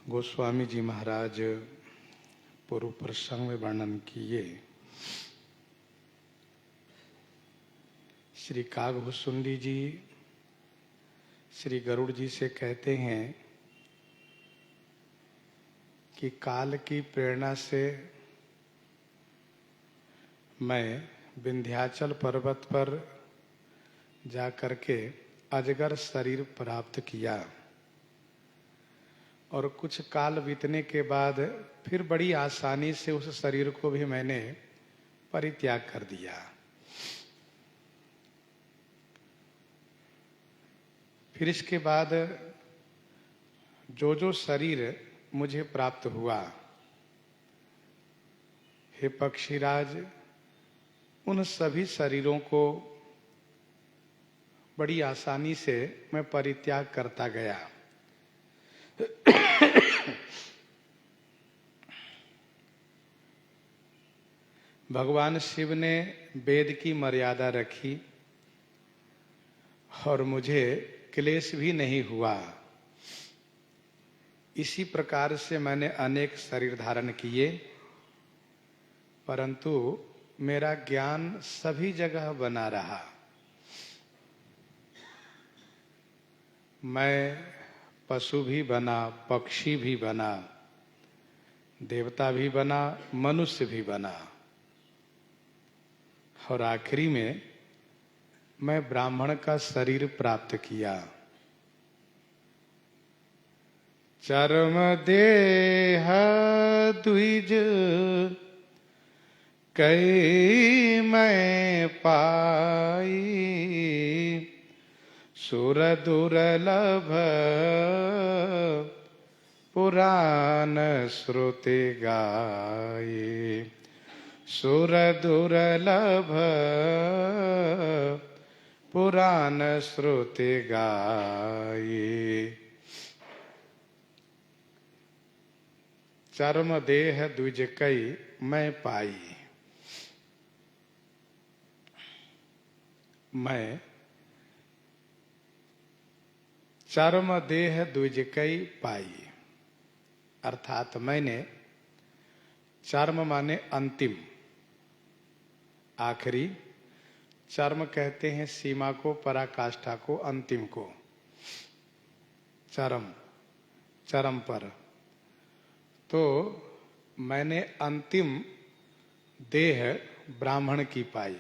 गोस्वामी जी महाराज पूर्व प्रसंग में वर्णन किए। श्री कागभुसुंडी जी श्री गरुड़ जी से कहते हैं कि काल की प्रेरणा से मैं विंध्याचल पर्वत पर जाकर के अजगर शरीर प्राप्त किया और कुछ काल बीतने के बाद फिर बड़ी आसानी से उस शरीर को भी मैंने परित्याग कर दिया। फिर इसके बाद जो जो शरीर मुझे प्राप्त हुआ, हे पक्षीराज, उन सभी शरीरों को बड़ी आसानी से मैं परित्याग करता गया। भगवान शिव ने वेद की मर्यादा रखी और मुझे क्लेश भी नहीं हुआ। इसी प्रकार से मैंने अनेक शरीर धारण किए, परंतु मेरा ज्ञान सभी जगह बना रहा। मैं पशु भी बना, पक्षी भी बना, देवता भी बना, मनुष्य भी बना और आखिरी में मैं ब्राह्मण का शरीर प्राप्त किया। चर्म देह द्विज कई मैं पाई, सुर दुर्लभ पुराण श्रुति गाये, सुर दुर्लभ पुराण श्रुति गाये। चर्म देह द्विज कई मैं पाई। मैं चर्म देह द्विज कई पाई, अर्थात मैंने, चर्म माने अंतिम, आखिरी, चर्म कहते हैं सीमा को, पराकाष्ठा को, अंतिम को, चरम, चरम पर। तो मैंने अंतिम देह ब्राह्मण की पाई।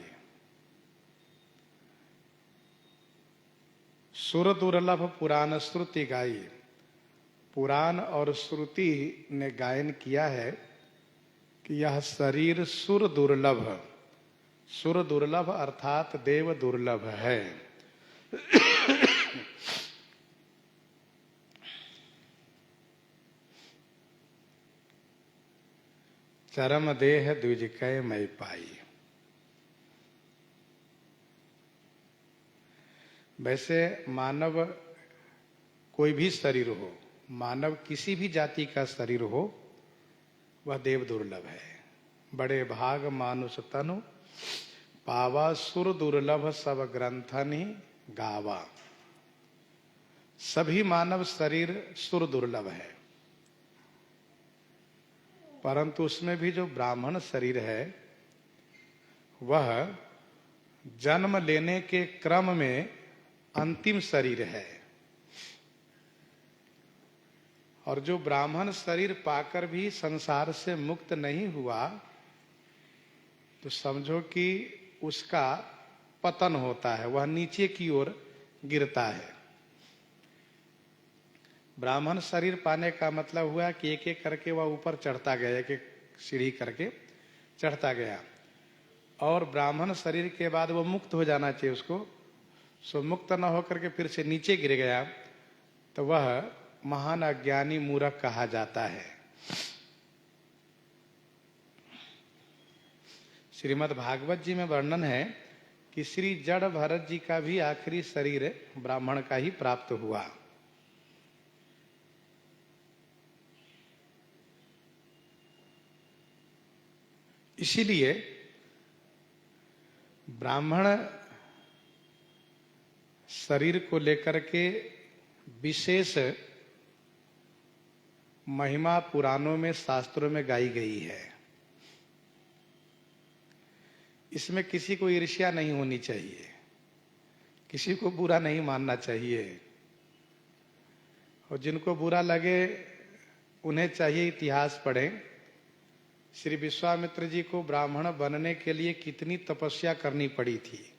सुर दुर्लभ पुराण श्रुति गाई। पुराण और श्रुति ने गायन किया है कि यह शरीर सुर दुर्लभ, सुर दुर्लभ अर्थात देव दुर्लभ है। चरम देह द्विज कै मैं पाई। वैसे मानव कोई भी शरीर हो, मानव किसी भी जाति का शरीर हो, वह देव दुर्लभ है। बड़े भाग मानुष तनु पावा, सुर दुर्लभ सब ग्रंथन ही गावा। सभी मानव शरीर सुर दुर्लभ है, परंतु उसमें भी जो ब्राह्मण शरीर है वह जन्म लेने के क्रम में अंतिम शरीर है। और जो ब्राह्मण शरीर पाकर भी संसार से मुक्त नहीं हुआ, तो समझो कि उसका पतन होता है, वह नीचे की ओर गिरता है। ब्राह्मण शरीर पाने का मतलब हुआ कि एक एक करके वह ऊपर चढ़ता गया, एक एक सीढ़ी करके चढ़ता गया। और ब्राह्मण शरीर के बाद वो मुक्त हो जाना चाहिए उसको, सो मुक्त न होकर के फिर से नीचे गिर गया तो वह महान अज्ञानी मूर्ख कहा जाता है। श्रीमद् भागवत जी में वर्णन है कि श्री जड़ भरत जी का भी आखिरी शरीर ब्राह्मण का ही प्राप्त हुआ। इसीलिए ब्राह्मण शरीर को लेकर के विशेष महिमा पुराणों में, शास्त्रों में गाई गई है। इसमें किसी को ईर्ष्या नहीं होनी चाहिए, किसी को बुरा नहीं मानना चाहिए, और जिनको बुरा लगे उन्हें चाहिए इतिहास पढ़ें। श्री विश्वामित्र जी को ब्राह्मण बनने के लिए कितनी तपस्या करनी पड़ी थी।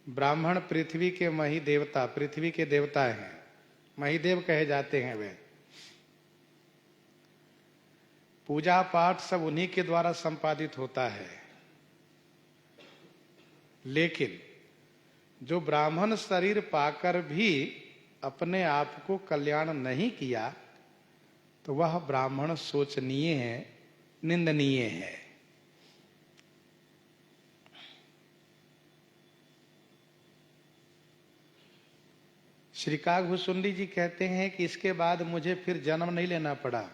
ब्राह्मण पृथ्वी के मही देवता, पृथ्वी के देवता हैं, महीदेव कहे जाते हैं वे। पूजा पाठ सब उन्हीं के द्वारा संपादित होता है। लेकिन जो ब्राह्मण शरीर पाकर भी अपने आप को कल्याण नहीं किया, तो वह ब्राह्मण शोचनीय है, निंदनीय है। श्री कागभूषुंडी जी कहते हैं कि इसके बाद मुझे फिर जन्म नहीं लेना पड़ा।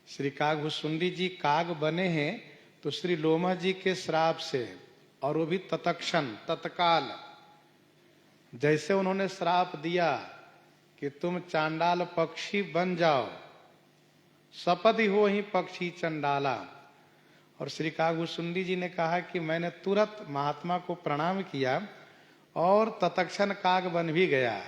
श्री कागभूषुंडी जी काग बने हैं तो श्री लोमह जी के श्राप से, और वो भी तत्क्षण, तत्काल। जैसे उन्होंने श्राप दिया कि तुम चांडाल पक्षी बन जाओ, सपदि हो ही पक्षी चंडाला, और श्री कागभूषुंडी जी ने कहा कि मैंने तुरंत महात्मा को प्रणाम किया और तत्क्षण काग बन भी गया।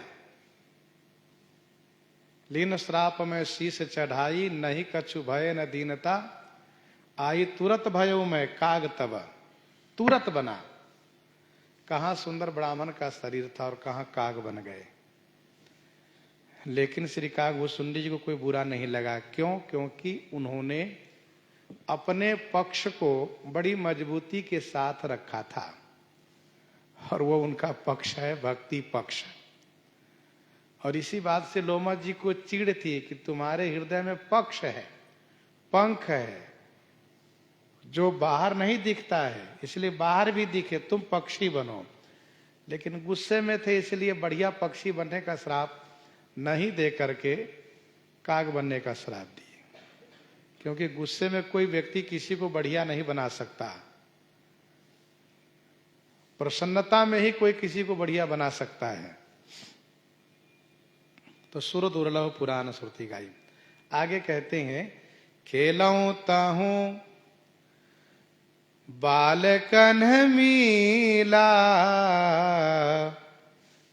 लीन श्राप में शीश चढ़ाई, नहीं कछु भय न दीनता, आई तुरत भयो मैं काग तब, तुरत बना। कहाँ सुंदर ब्राह्मण का शरीर था और कहाँ काग बन गए। लेकिन श्री कागभूषुंडी जी को कोई बुरा नहीं लगा। क्यों? क्योंकि उन्होंने अपने पक्ष को बड़ी मजबूती के साथ रखा था, और वो उनका पक्ष है भक्ति पक्ष। और इसी बात से लोमह जी को चिढ़ थी कि तुम्हारे हृदय में पक्ष है, पंख है, जो बाहर नहीं दिखता है, इसलिए बाहर भी दिखे, तुम पक्षी बनो। लेकिन गुस्से में थे, इसलिए बढ़िया पक्षी बनने का श्राप नहीं दे करके काग बनने का श्राप दिए। क्योंकि गुस्से में कोई व्यक्ति किसी को बढ़िया नहीं बना सकता, प्रसन्नता में ही कोई किसी को बढ़िया बना सकता है। तो सुर दुर्लभ पुराण श्रुति गाई। आगे कहते हैं, खेलऊं ताहूं बालकन मीला,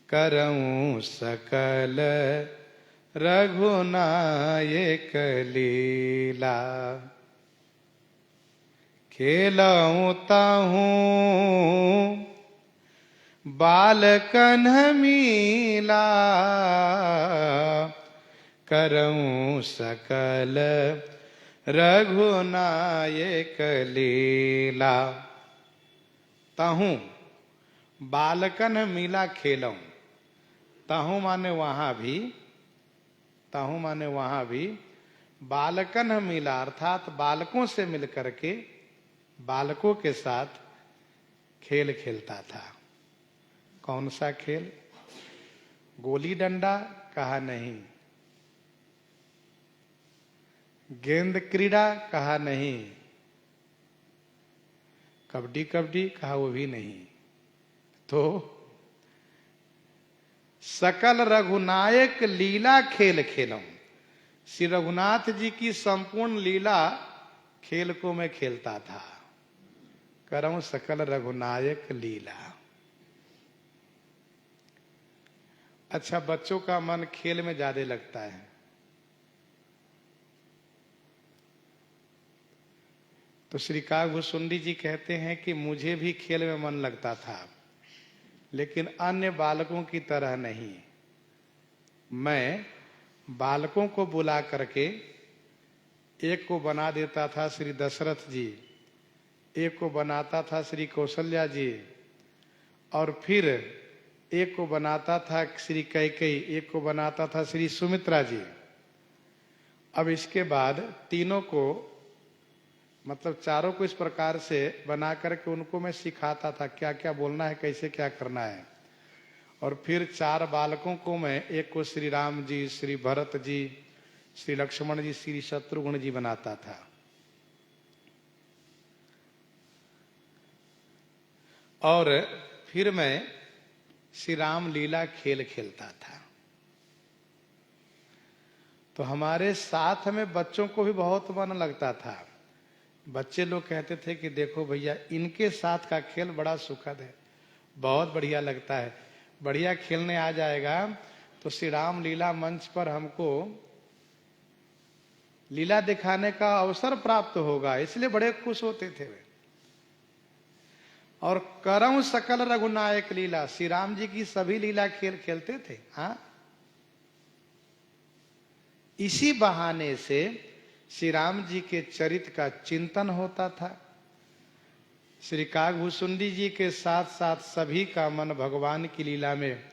करऊं सकल रघुनायक लीला। खेलऊं ताहूं बालकन मीला, करऊं सकल रघुनायक लीला। ताहूं बालकन मीला खेलऊं, ताहूं माने वहां भी, ताहूं माने वहां भी, बालकन मीला अर्थात बालकों से मिलकर के, बालकों के साथ खेल खेलता था। कौन सा खेल? गोली डंडा? कहा नहीं। गेंद क्रीड़ा? कहा नहीं। कबड्डी कबड्डी? कहा वो भी नहीं। तो सकल रघुनायक लीला खेल खेलऊं, श्री रघुनाथ जी की संपूर्ण लीला खेल को मैं खेलता था। करऊं सकल रघुनायक लीला। अच्छा, बच्चों का मन खेल में ज्यादा लगता है। तो श्री कागभूषुंडी जी कहते हैं कि मुझे भी खेल में मन लगता था, लेकिन अन्य बालकों की तरह नहीं। मैं बालकों को बुला करके एक को बना देता था श्री दशरथ जी, एक को बनाता था श्री कौशल्या जी, और फिर एक को बनाता था श्री कैकेयी, एक को बनाता था श्री सुमित्रा जी। अब इसके बाद तीनों को, मतलब चारों को इस प्रकार से बना करके उनको मैं सिखाता था क्या क्या बोलना है, कैसे क्या करना है। और फिर चार बालकों को मैं, एक को श्री राम जी, श्री भरत जी, श्री लक्ष्मण जी, श्री शत्रुघ्न जी बनाता था। और फिर मैं श्री राम लीला खेल खेलता था। तो हमारे साथ में बच्चों को भी बहुत मन लगता था। बच्चे लोग कहते थे कि देखो भैया, इनके साथ का खेल बड़ा सुखद है, बहुत बढ़िया लगता है, बढ़िया खेलने आ जाएगा तो श्री राम लीला मंच पर हमको लीला दिखाने का अवसर प्राप्त होगा, इसलिए बड़े खुश होते थे वे। और करम सकल रघुनायक लीला, श्री राम जी की सभी लीला खेल खेलते थे। हाँ, इसी बहाने से श्री राम जी के चरित्र का चिंतन होता था। श्री काकभूषुंडी जी के साथ साथ सभी का मन भगवान की लीला में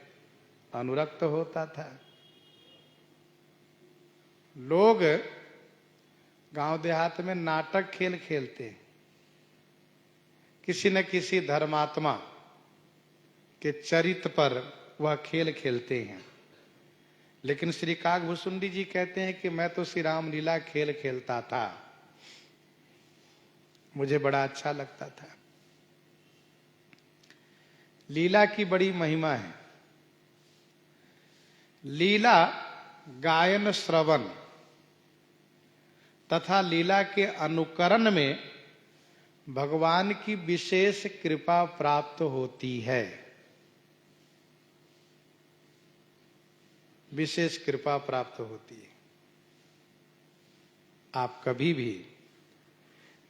अनुरक्त होता था। लोग गांव देहात में नाटक खेल खेलते हैं, किसी न किसी धर्मात्मा के चरित्र पर वह खेल खेलते हैं। लेकिन श्री काकभूषुंडी जी कहते हैं कि मैं तो श्री राम लीला खेल खेलता था, मुझे बड़ा अच्छा लगता था। लीला की बड़ी महिमा है। लीला गायन श्रवण तथा लीला के अनुकरण में भगवान की विशेष कृपा प्राप्त होती है। विशेष कृपा प्राप्त होती है। आप कभी भी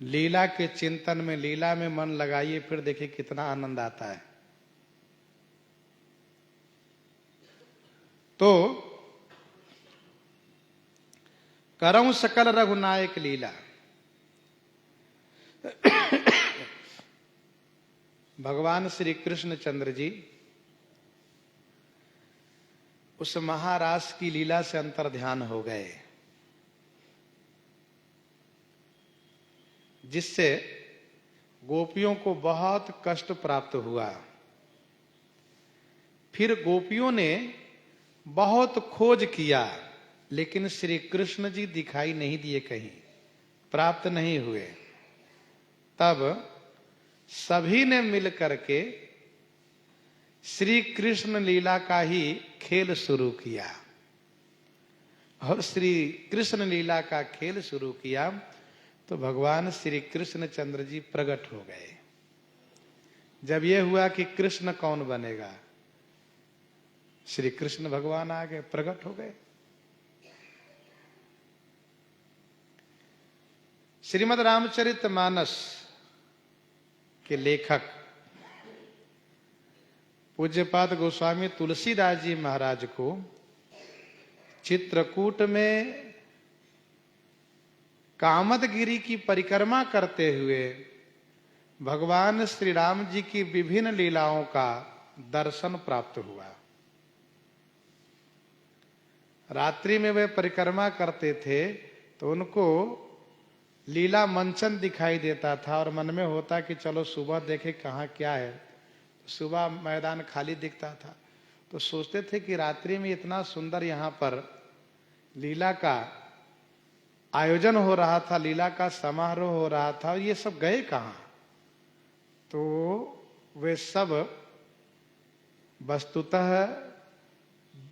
लीला के चिंतन में, लीला में मन लगाइए, फिर देखिए कितना आनंद आता है। तो करम सकल रघुनायक लीला, भगवान श्री कृष्ण चंद्र जी उस महारास की लीला से अंतर्ध्यान हो गए, जिससे गोपियों को बहुत कष्ट प्राप्त हुआ। फिर गोपियों ने बहुत खोज किया, लेकिन श्री कृष्ण जी दिखाई नहीं दिए, कहीं प्राप्त नहीं हुए। तब सभी ने मिलकर के श्री कृष्ण लीला का ही खेल शुरू किया। और श्री कृष्ण लीला का खेल शुरू किया तो भगवान श्री कृष्ण चंद्र जी प्रकट हो गए। जब यह हुआ कि कृष्ण कौन बनेगा, श्री कृष्ण भगवान आ गए, प्रकट हो गए। श्रीमद् रामचरितमानस के लेखक पूज्यपाद गोस्वामी तुलसीदास जी महाराज को चित्रकूट में कामदगिरी की परिक्रमा करते हुए भगवान श्री राम जी की विभिन्न लीलाओं का दर्शन प्राप्त हुआ। रात्रि में वे परिक्रमा करते थे तो उनको लीला मंचन दिखाई देता था और मन में होता कि चलो सुबह देखे कहाँ क्या है। सुबह मैदान खाली दिखता था तो सोचते थे कि रात्रि में इतना सुंदर यहाँ पर लीला का आयोजन हो रहा था, लीला का समारोह हो रहा था, और ये सब गए कहाँ। तो वे सब वस्तुतः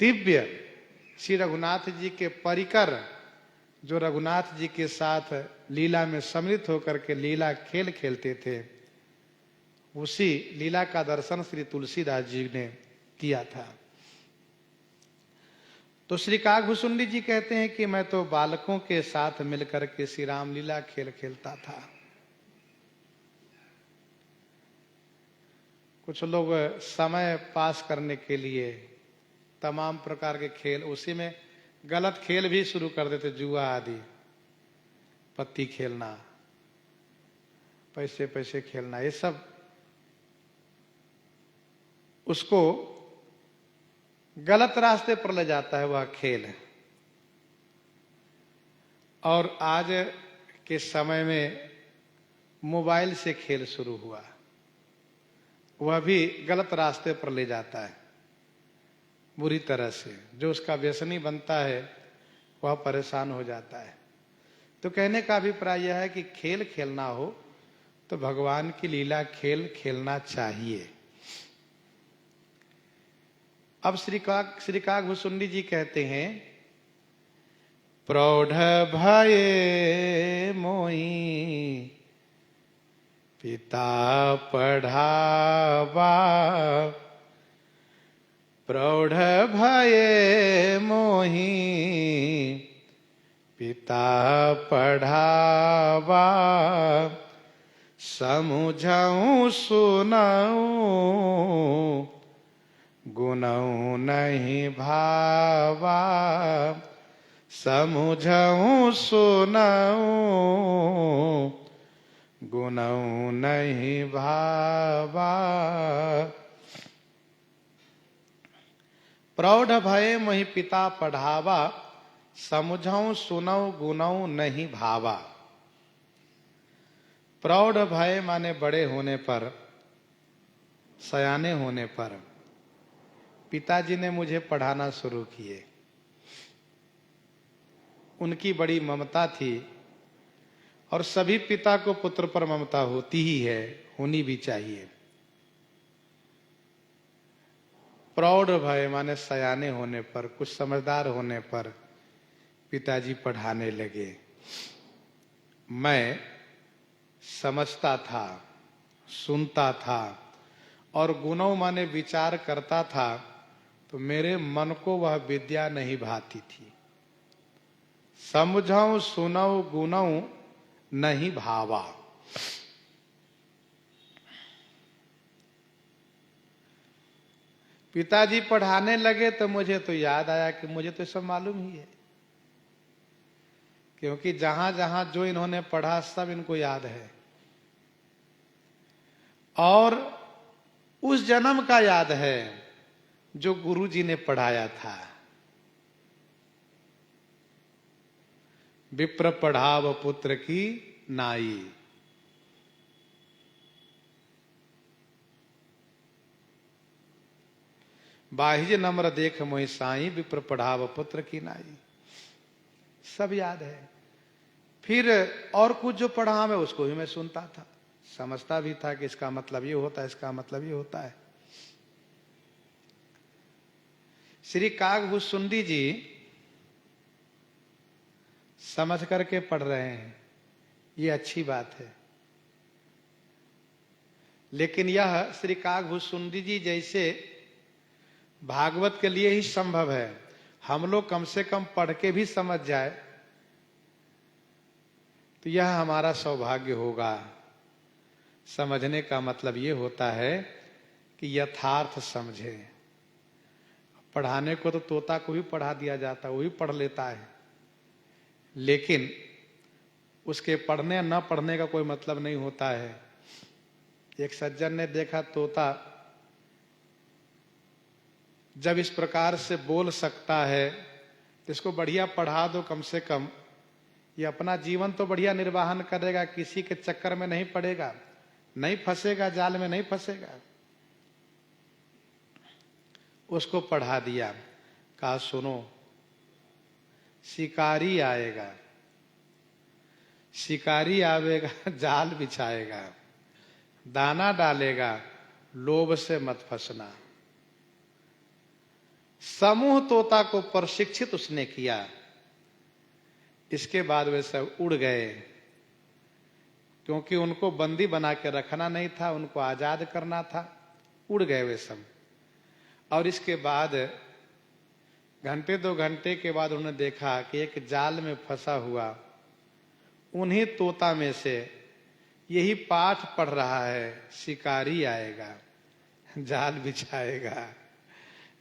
दिव्य श्री रघुनाथ जी के परिकर, जो रघुनाथ जी के साथ लीला में सम्मिलित होकर के लीला खेल खेलते थे, उसी लीला का दर्शन श्री तुलसीदास जी ने किया था। तो श्री काकभूषुंडी जी कहते हैं कि मैं तो बालकों के साथ मिलकर के श्री रामलीला खेल खेलता था। कुछ लोग समय पास करने के लिए तमाम प्रकार के खेल, उसी में गलत खेल भी शुरू कर देते, जुआ आदि, पत्ती खेलना, पैसे पैसे खेलना, ये सब उसको गलत रास्ते पर ले जाता है वह खेल। और आज के समय में मोबाइल से खेल शुरू हुआ, वह भी गलत रास्ते पर ले जाता है बुरी तरह से। जो उसका व्यसनी बनता है वह परेशान हो जाता है। तो कहने का अभिप्राय यह है कि खेल खेलना हो तो भगवान की लीला खेल खेलना चाहिए। अब श्री काकभूषुंडी जी कहते हैं, प्रौढ़ भये मोहि पिता पढ़ावा, प्रौढ़ भये मोहि पिता पढ़ावा, समुझऊँ सुनऊँ गुनऊँ नहीं भावा, समुझऊँ सुनऊँ गुनऊँ नहीं भावा। प्रौढ़ भये मोहि पिता पढ़ावा, समुझऊँ सुनऊँ गुनऊँ नहीं भावा। प्रौढ़ भय माने बड़े होने पर, सयाने होने पर पिताजी ने मुझे पढ़ाना शुरू किए। उनकी बड़ी ममता थी और सभी पिता को पुत्र पर ममता होती ही है, होनी भी चाहिए। प्रौढ़ भय माने सयाने होने पर, कुछ समझदार होने पर पिताजी पढ़ाने लगे। मैं समझता था, सुनता था और गुणों माने विचार करता था, तो मेरे मन को वह विद्या नहीं भाती थी। समझऊँ सुनऊँ गुनऊँ नहीं भावा। पिताजी पढ़ाने लगे तो मुझे तो याद आया कि मुझे तो सब मालूम ही है, क्योंकि जहां जहां जो इन्होंने पढ़ा सब इनको याद है और उस जन्म का याद है जो गुरुजी ने पढ़ाया था। विप्र पढ़ाव पुत्र की नाई। बाहिज नम्र देख मोहि साई, विप्र पढ़ाव पुत्र की नाई। सब याद है। फिर और कुछ जो पढ़ा मैं उसको भी मैं सुनता था, समझता भी था कि इसका मतलब ये होता है, इसका मतलब ये होता है। श्री काकभूषुंडी जी समझ करके पढ़ रहे हैं, ये अच्छी बात है। लेकिन यह श्री काकभूषुंडी जी जैसे भागवत के लिए ही संभव है। हम लोग कम से कम पढ़ के भी समझ जाए तो यह हमारा सौभाग्य होगा। समझने का मतलब ये होता है कि यथार्थ समझे। पढ़ाने को तो तोता को भी पढ़ा दिया जाता है, वो भी पढ़ लेता है, लेकिन उसके पढ़ने न पढ़ने का कोई मतलब नहीं होता है। एक सज्जन ने देखा तोता जब इस प्रकार से बोल सकता है तो इसको बढ़िया पढ़ा दो, कम से कम ये अपना जीवन तो बढ़िया निर्वाहन करेगा, किसी के चक्कर में नहीं पड़ेगा, नहीं फंसेगा, जाल में नहीं फंसेगा। उसको पढ़ा दिया, कहा सुनो, शिकारी आएगा, शिकारी आवेगा, जाल बिछाएगा, दाना डालेगा, लोभ से मत फंसना। समूह तोता को प्रशिक्षित उसने किया। इसके बाद वे सब उड़ गए, क्योंकि उनको बंदी बना के रखना नहीं था, उनको आजाद करना था। उड़ गए वे सब। और इसके बाद घंटे 2 घंटे के बाद उन्होंने देखा कि एक जाल में फंसा हुआ उन्हीं तोता में से यही पाठ पढ़ रहा है, शिकारी आएगा, जाल बिछाएगा,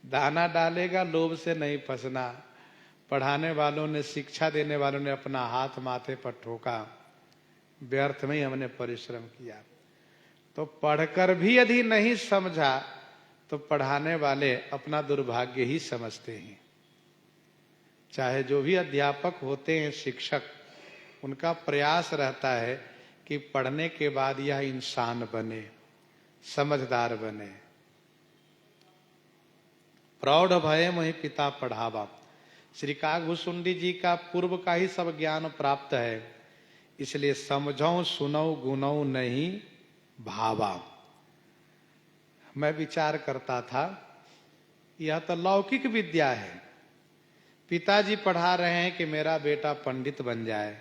दाना डालेगा, लोभ से नहीं फंसना। पढ़ाने वालों ने, शिक्षा देने वालों ने अपना हाथ माथे पर ठोका, व्यर्थ में ही हमने परिश्रम किया। तो पढ़कर भी यदि नहीं समझा तो पढ़ाने वाले अपना दुर्भाग्य ही समझते हैं। चाहे जो भी अध्यापक होते हैं, शिक्षक, उनका प्रयास रहता है कि पढ़ने के बाद यह इंसान बने, समझदार बने। प्रौढ़ भय मोहि पिता पढ़ावा। श्री काकभूषुंडी जी का पूर्व का ही सब ज्ञान प्राप्त है, इसलिए समझऊँ सुनऊँ गुनऊँ नहीं भावा। मैं विचार करता था यह तो लौकिक विद्या है। पिताजी पढ़ा रहे हैं कि मेरा बेटा पंडित बन जाए,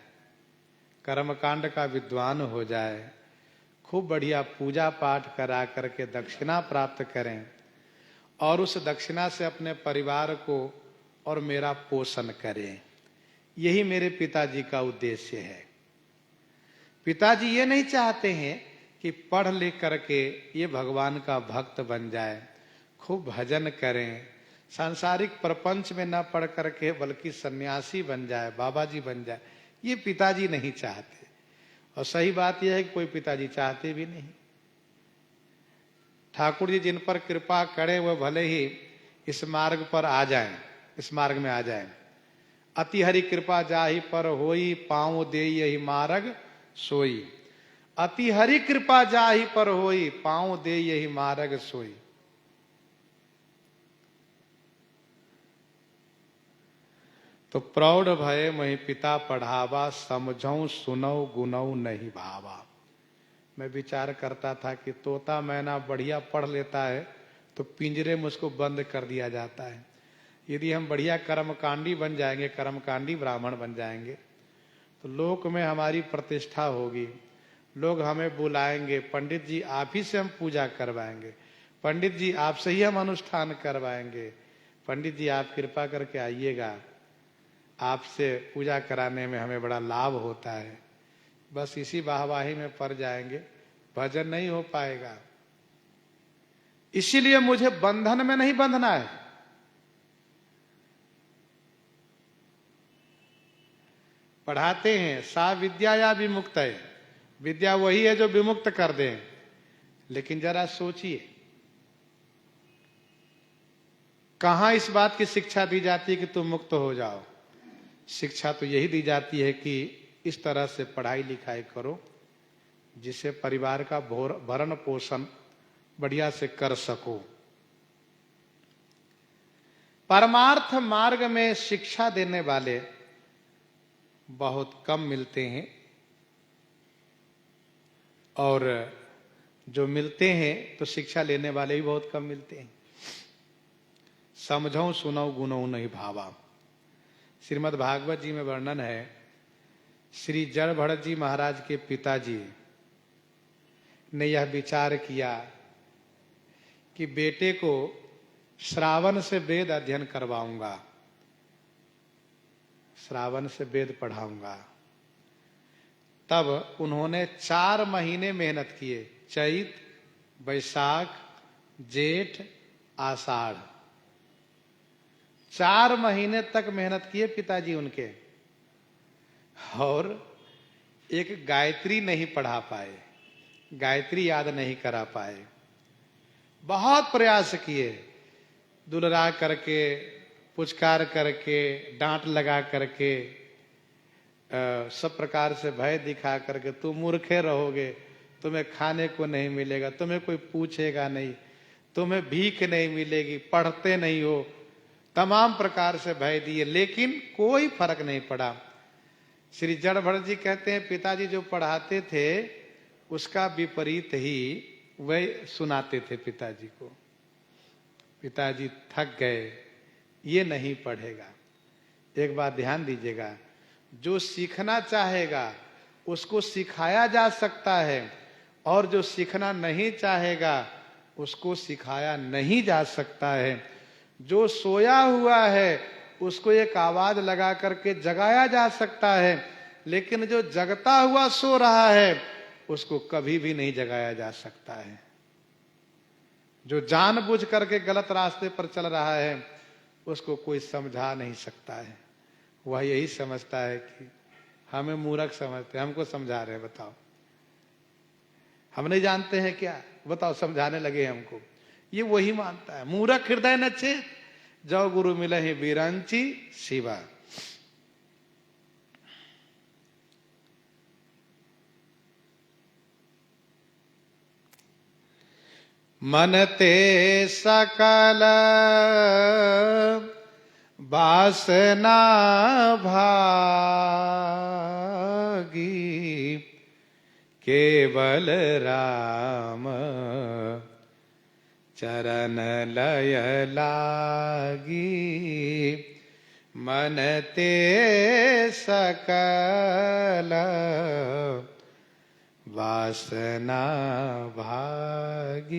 कर्मकांड का विद्वान हो जाए, खूब बढ़िया पूजा पाठ करा करके दक्षिणा प्राप्त करें और उस दक्षिणा से अपने परिवार को और मेरा पोषण करें। यही मेरे पिताजी का उद्देश्य है। पिताजी ये नहीं चाहते हैं कि पढ़ लिख करके ये भगवान का भक्त बन जाए, खूब भजन करें, सांसारिक प्रपंच में न पढ़ करके बल्कि सन्यासी बन जाए, बाबा जी बन जाए। ये पिताजी नहीं चाहते। और सही बात यह है कि कोई पिताजी चाहते भी नहीं। ठाकुर जी जिन पर कृपा करे वह भले ही इस मार्ग पर आ जाएं, इस मार्ग में आ जाएं। अति हरि कृपा जाहि पर होई, पाँव दे यही मार्ग सोई। अति हरि कृपा जाहि पर होई, पाँव दे यही मार्ग सोई। तो प्रौढ़ भय मही पिता पढ़ावा, समझऊ सुनऊ गुनऊ नहीं भावा। मैं विचार करता था कि तोता मैना बढ़िया पढ़ लेता है तो पिंजरे में उसको बंद कर दिया जाता है। यदि हम बढ़िया कर्मकांडी बन जाएंगे, कर्मकांडी ब्राह्मण बन जाएंगे, तो लोक में हमारी प्रतिष्ठा होगी, लोग हमें बुलाएंगे, पंडित जी आप ही से हम पूजा करवाएंगे, पंडित जी आपसे ही हम अनुष्ठान करवाएंगे, पंडित जी आप कृपा करके आइएगा, आपसे पूजा कराने में हमें बड़ा लाभ होता है। बस इसी वाहवाही में पड़ जाएंगे, भजन नहीं हो पाएगा। इसीलिए मुझे बंधन में नहीं बंधना है। पढ़ाते हैं सा विद्या या विमुक्त है, विद्या वही है जो विमुक्त कर दे। लेकिन जरा सोचिए, कहां इस बात की शिक्षा दी जाती है कि तुम मुक्त हो जाओ। शिक्षा तो यही दी जाती है कि इस तरह से पढ़ाई लिखाई करो जिससे परिवार का भरण पोषण बढ़िया से कर सको। परमार्थ मार्ग में शिक्षा देने वाले बहुत कम मिलते हैं और जो मिलते हैं तो शिक्षा लेने वाले भी बहुत कम मिलते हैं। समझो सुनो गुनो नहीं भावा। श्रीमद् भागवत जी में वर्णन है, श्री जड़ भरत जी महाराज के पिताजी ने यह विचार किया कि बेटे को श्रावण से वेद अध्ययन करवाऊंगा, श्रावण से वेद पढ़ाऊंगा। तब उन्होंने 4 महीने मेहनत किए, चैत, बैसाख, जेठ, आषाढ़, 4 महीने तक मेहनत किए पिताजी उनके, और एक गायत्री नहीं पढ़ा पाए, गायत्री याद नहीं करा पाए। बहुत प्रयास किए, दुलरा करके, पुचकार करके, डांट लगा करके, सब प्रकार से भय दिखा करके, तुम मूर्खे रहोगे, तुम्हें खाने को नहीं मिलेगा, तुम्हें कोई पूछेगा नहीं, तुम्हें भीख नहीं मिलेगी, पढ़ते नहीं हो, तमाम प्रकार से भय दिए, लेकिन कोई फर्क नहीं पड़ा। श्री जड़ भरत जी कहते हैं पिताजी जो पढ़ाते थे उसका विपरीत ही वह सुनाते थे पिताजी को। पिताजी थक गए, ये नहीं पढ़ेगा। एक बात ध्यान दीजिएगा, जो सीखना चाहेगा उसको सिखाया जा सकता है और जो सीखना नहीं चाहेगा उसको सिखाया नहीं जा सकता है। जो सोया हुआ है उसको एक आवाज लगा करके जगाया जा सकता है, लेकिन जो जगता हुआ सो रहा है उसको कभी भी नहीं जगाया जा सकता है। जो जानबूझ करके गलत रास्ते पर चल रहा है उसको कोई समझा नहीं सकता है। वह यही समझता है कि हमें मूर्ख समझते हैं, हमको समझा रहे हैं, बताओ हम नहीं जानते हैं क्या, बताओ समझाने लगे हमको। ये वही मानता है। मूर्ख हृदय न चेत, जो गुरु मिले ही बिरंची शिवा। मन ते सकल वासना भागी, केवल राम चरण लय लागी मन ते सकल वासना भागी।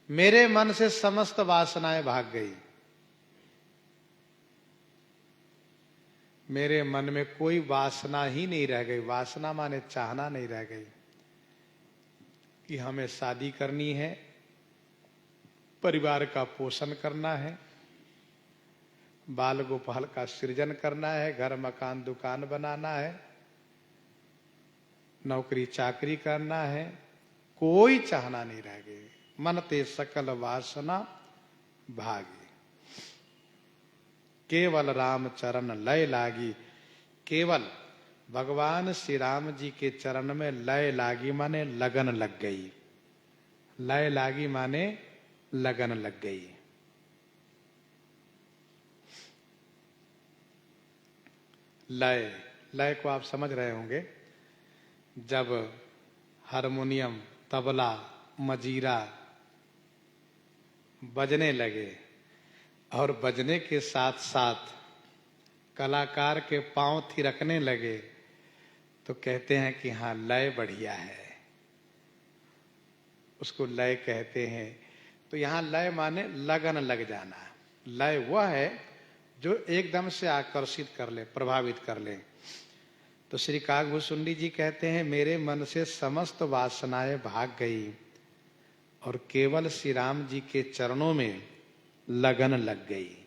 मेरे मन से समस्त वासनाएं भाग गई। मेरे मन में कोई वासना ही नहीं रह गई। वासना माने चाहना नहीं रह गई कि हमें शादी करनी है, परिवार का पोषण करना है, बाल गोपाल का सृजन करना है, घर मकान दुकान बनाना है, नौकरी चाकरी करना है। कोई चाहना नहीं रह गई। मन ते सकल वासना भागी। केवल राम चरण लय लागी। केवल भगवान श्री राम जी के चरण में लय लागी माने लगन लग गई। लय लागी माने लगन लग गई। लय, लय को आप समझ रहे होंगे। जब हारमोनियम, तबला, मजीरा बजने लगे और बजने के साथ साथ कलाकार के पांव थिरकने लगे तो कहते हैं कि हाँ लय बढ़िया है, उसको लय कहते हैं। तो यहां लय माने लगन लग जाना। लय वह है जो एकदम से आकर्षित कर ले, प्रभावित कर ले। तो श्री काकभूषुंडी जी कहते हैं मेरे मन से समस्त वासनाएं भाग गई और केवल श्री राम जी के चरणों में लगन लग गई।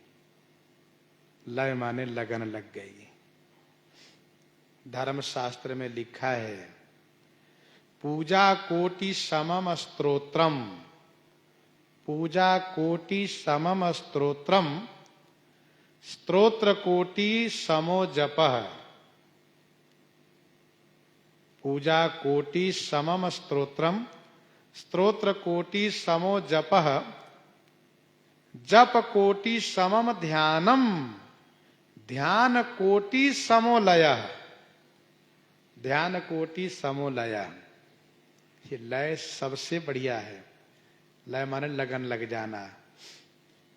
लय माने लगन लग गई। धर्म शास्त्र में लिखा है पूजा कोटि समम स्तोत्रम, पूजा कोटि समम स्तोत्रम, स्तोत्र कोटि समो जपः। पूजा कोटि समम स्तोत्रम, स्तोत्र कोटि समो जपः, जप कोटि समम ध्यानम, ध्यान कोटि समो लयः। ध्यान कोटि समो लयः। ये लय सबसे बढ़िया है। लय माने लगन लग जाना।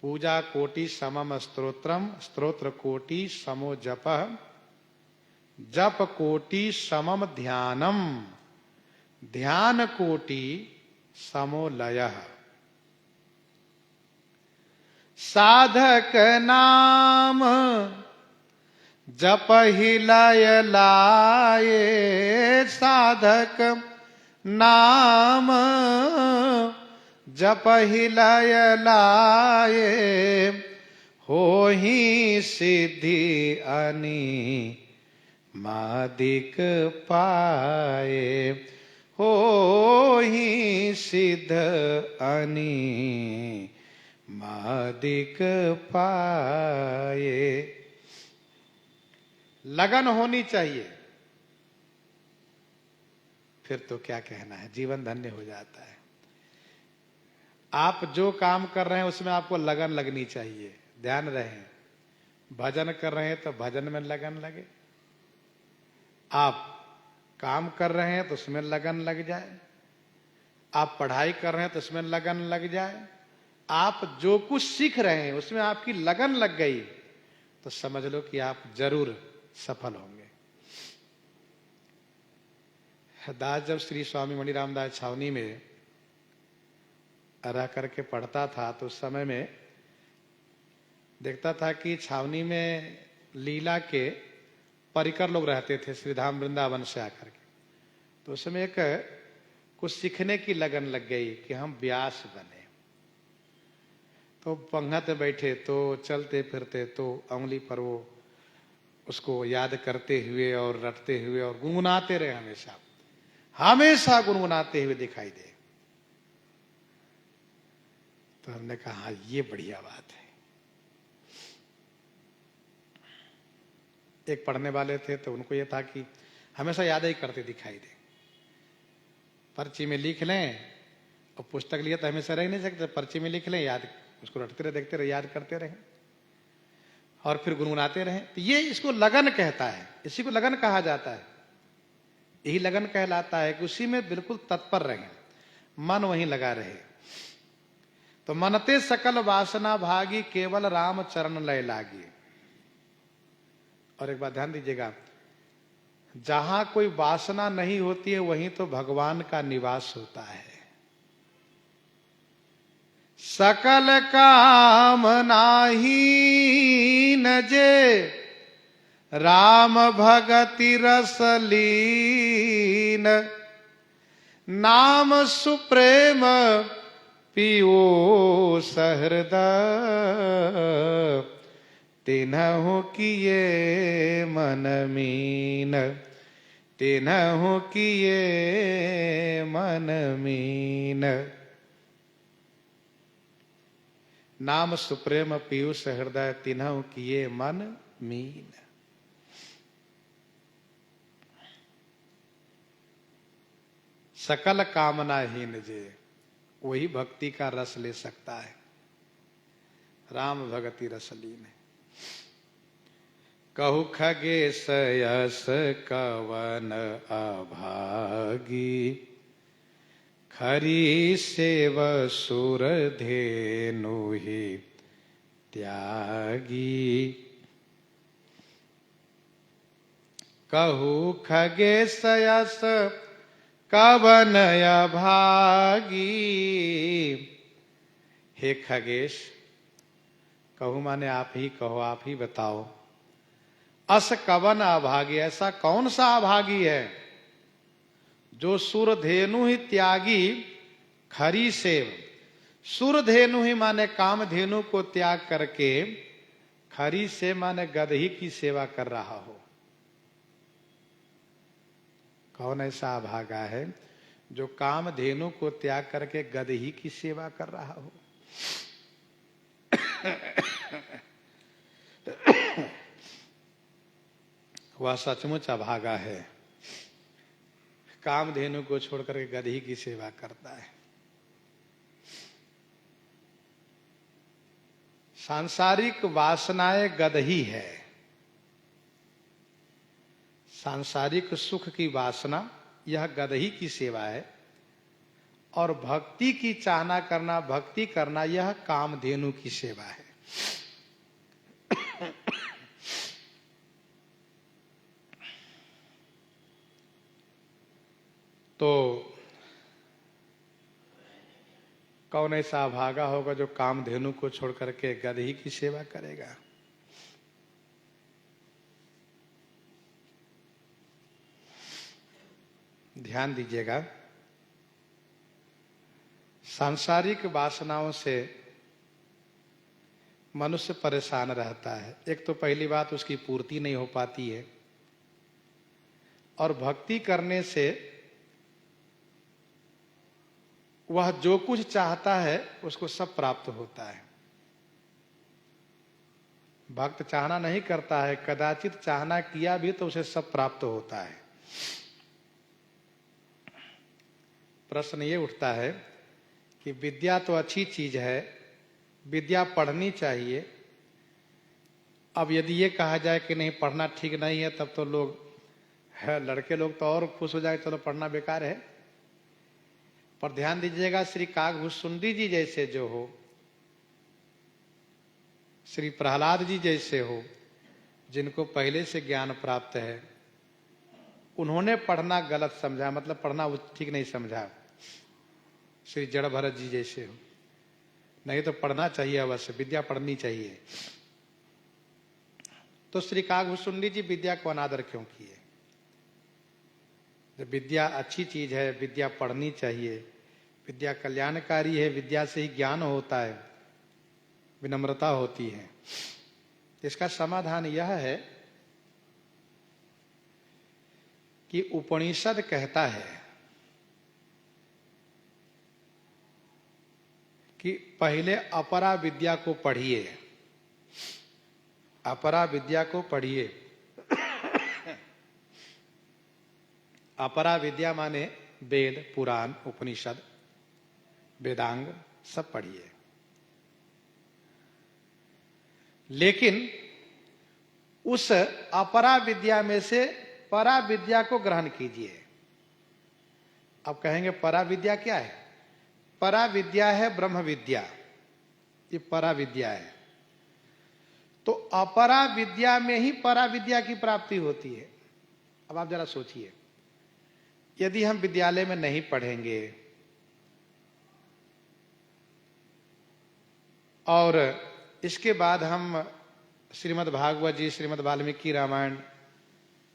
पूजा कोटि समम स्तोत्रम, स्तोत्र कोटि समो जपः, जप कोटि समम ध्यानम, ध्यान कोटि समो लयः। साधक नाम जपहि लय लाए, साधक नाम जपहि लय लाए, होहि सिद्धि अनि मादिक पाए, होहि सिद्ध अनि मादिक पाए। लगन होनी चाहिए, फिर तो क्या कहना है, जीवन धन्य हो जाता है। आप जो काम कर रहे हैं उसमें आपको लगन लगनी चाहिए। ध्यान रहे, भजन कर रहे हैं तो भजन में लगन लगे। आप काम कर रहे हैं तो उसमें लगन लग जाए। आप पढ़ाई कर रहे हैं तो उसमें लगन लग जाए। आप जो कुछ सीख रहे हैं उसमें आपकी लगन लग गई तो समझ लो कि आप जरूर सफल होंगे। दास जब श्री स्वामी मणि रामदास छावनी में रह करके पढ़ता था तो उस समय में देखता था कि छावनी में लीला के परिकर लोग रहते थे, श्रीधाम वृंदावन से आकर के। तो उस समय एक कुछ सीखने की लगन लग गई कि हम व्यास बने। तो पंगत बैठे तो चलते फिरते तो उंगली पर वो उसको याद करते हुए और रटते हुए और गुनगुनाते रहे। हमेशा हमेशा गुनगुनाते हुए दिखाई दे। तो हमने कहा हाँ ये बढ़िया बात है। एक पढ़ने वाले थे तो उनको ये था कि हमेशा याद ही करते दिखाई दे। पर्ची में लिख लें और पुस्तक लिया तो हमेशा रह नहीं सकते। पर्ची में लिख लें, याद उसको रटते रहे, देखते रहे, याद करते रहे और फिर गुनगुनाते रहे। तो ये इसको लगन कहता है, इसी को लगन कहा जाता है। यही लगन कहलाता है कि उसी में बिल्कुल तत्पर रहे, मन वहीं लगा रहे। तो मनते सकल वासना भागी, केवल राम चरण लय लागी। और एक बात ध्यान दीजिएगा, जहां कोई वासना नहीं होती है वहीं तो भगवान का निवास होता है। सकल काम नाहीन जे, राम भगति रस लीन। नाम सुप्रेम पियो सहृदय, तिन्हु किए मन मीन। तिन्हु किए मन मीन। नाम सुप्रेम पीयूष हृदय, तिन्हु किए मन मीन। सकल कामना हीन जे, वही भक्ति का रस ले सकता है। राम भगति रस लीन। कहु खगेश यस कवन अभागी, खरी सेव सुर धेनु ही त्यागी। कहु खगेश यस कवन अभागी। हे खगेश, कहू माने आप ही कहो, आप ही बताओ। अस कवन अभागी, ऐसा कौन सा अभागी है जो सुरधेनु ही त्यागी, खरी सेव। सुरधेनु ही माने कामधेनु को त्याग करके, खरी से माने गदही की सेवा कर रहा हो। कौन ऐसा अभागा है जो कामधेनु को त्याग करके गदही की सेवा कर रहा हो। वह सचमुच अभागा है, कामधेनु को छोड़कर के गदही की सेवा करता है। सांसारिक वासनाएं गदही है। सांसारिक सुख की वासना यह गदही की सेवा है, और भक्ति की चाहना करना, भक्ति करना, यह कामधेनु की सेवा है। तो कौन ऐसा अभागा होगा जो कामधेनु को छोड़ करके गदही की सेवा करेगा। ध्यान दीजिएगा, सांसारिक वासनाओं से मनुष्य परेशान रहता है। एक तो पहली बात, उसकी पूर्ति नहीं हो पाती है, और भक्ति करने से वह जो कुछ चाहता है उसको सब प्राप्त होता है। भक्त चाहना नहीं करता है, कदाचित चाहना किया भी तो उसे सब प्राप्त होता है। प्रश्न ये उठता है कि विद्या तो अच्छी चीज है, विद्या पढ़नी चाहिए। अब यदि ये कहा जाए कि नहीं पढ़ना ठीक नहीं है, तब तो लोग लड़के लोग तो और खुश हो जाए, चलो पढ़ना बेकार है। पर ध्यान दीजिएगा, श्री काकभूषुंडी जी जैसे जो हो, श्री प्रहलाद जी जैसे हो, जिनको पहले से ज्ञान प्राप्त है, उन्होंने पढ़ना गलत समझा, मतलब पढ़ना ठीक नहीं समझा। श्री जड़ भरत जी जैसे हो, नहीं तो पढ़ना चाहिए, अवश्य विद्या पढ़नी चाहिए। तो श्री काकभूषुंडी जी विद्या को अनादर क्यों किए? जब विद्या अच्छी चीज है, विद्या पढ़नी चाहिए, विद्या कल्याणकारी है, विद्या से ही ज्ञान होता है, विनम्रता होती है। इसका समाधान यह है कि उपनिषद कहता है कि पहले अपरा विद्या को पढ़िए, अपरा विद्या को पढ़िए। अपरा विद्या माने वेद, पुराण, उपनिषद, वेदांग सब पढ़िए। लेकिन उस अपरा विद्या में से परा विद्या को ग्रहण कीजिए। अब कहेंगे परा विद्या क्या है? परा विद्या है ब्रह्म विद्या, ये परा विद्या है। तो अपरा विद्या में ही परा विद्या की प्राप्ति होती है। अब आप जरा सोचिए, यदि हम विद्यालय में नहीं पढ़ेंगे और इसके बाद हम श्रीमद् भागवत जी, श्रीमद् वाल्मीकि रामायण,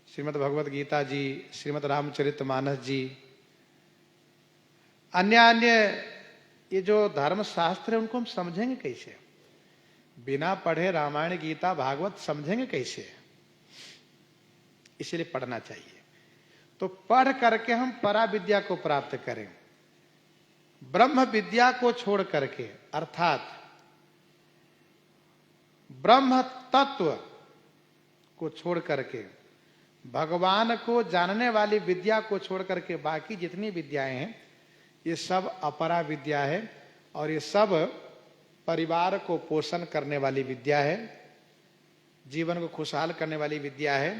श्रीमद् भगवत गीता जी, श्रीमद् रामचरितमानस जी, अन्य ये जो धर्म शास्त्र है उनको हम समझेंगे कैसे? बिना पढ़े रामायण गीता भागवत समझेंगे कैसे? इसलिए पढ़ना चाहिए। तो पढ़ करके हम परा विद्या को प्राप्त करें। ब्रह्म विद्या को छोड़ करके, अर्थात ब्रह्म तत्व को छोड़ करके, भगवान को जानने वाली विद्या को छोड़ करके बाकी जितनी विद्याएं हैं ये सब अपरा विद्या है। और ये सब परिवार को पोषण करने वाली विद्या है, जीवन को खुशहाल करने वाली विद्या है।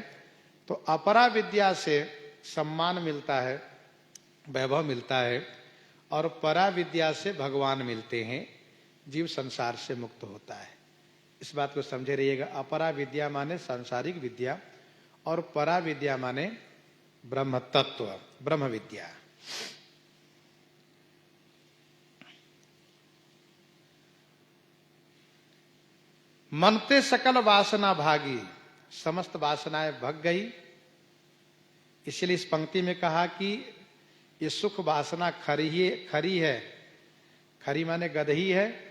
तो अपरा विद्या से सम्मान मिलता है, वैभव मिलता है, और परा विद्या से भगवान मिलते हैं, जीव संसार से मुक्त होता है। इस बात को समझे रहिएगा। अपरा विद्या माने सांसारिक विद्या और परा विद्या माने ब्रह्म तत्व, ब्रह्म विद्या। मनते सकल वासना भागी, समस्त वासनाएं भग गई। इसलिए इस पंक्ति में कहा कि ये सुख वासना खरी है, खरी माने गदही है,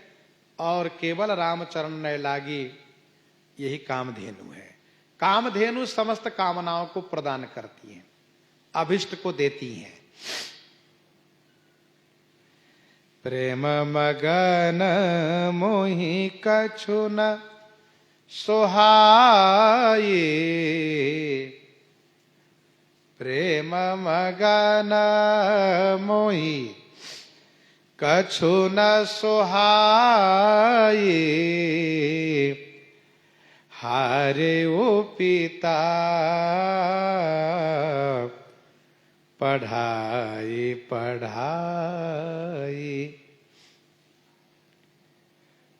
और केवल रामचरण ने लागी, यही कामधेनु है। कामधेनु समस्त कामनाओं को प्रदान करती हैं, अभिष्ट को देती हैं। प्रेम मगन मोहि कछु न सोहाई, प्रेम मगन मोहि कछु न सोहाई, हारे ओ पिता पढ़ाई पढ़ाई।